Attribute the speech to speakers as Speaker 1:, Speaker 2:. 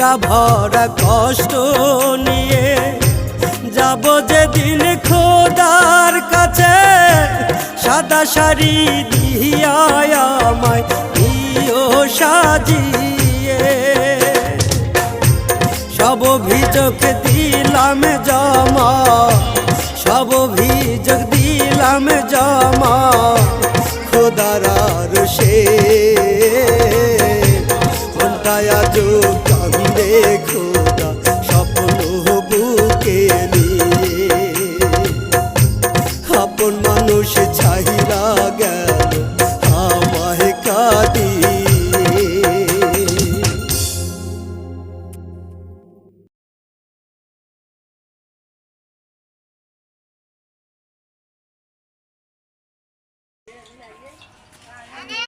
Speaker 1: বুকটা ভরা কষ্ট নিয়ে যাব যেদিন খোদার কাছে, সাদা শাড়ি দিয়া আমায় দিও সাজিয়ে। সব অভিযোগ দিলাম জমা, সব অভিযোগ দিলাম জমা, খোদার আরশে। মনটায় আজও কান্দে খোদা স্বপ্ন বুকে নিয়ে। আপন মানুষ ছাইরা গেল আমায় কাঁদিয়ে।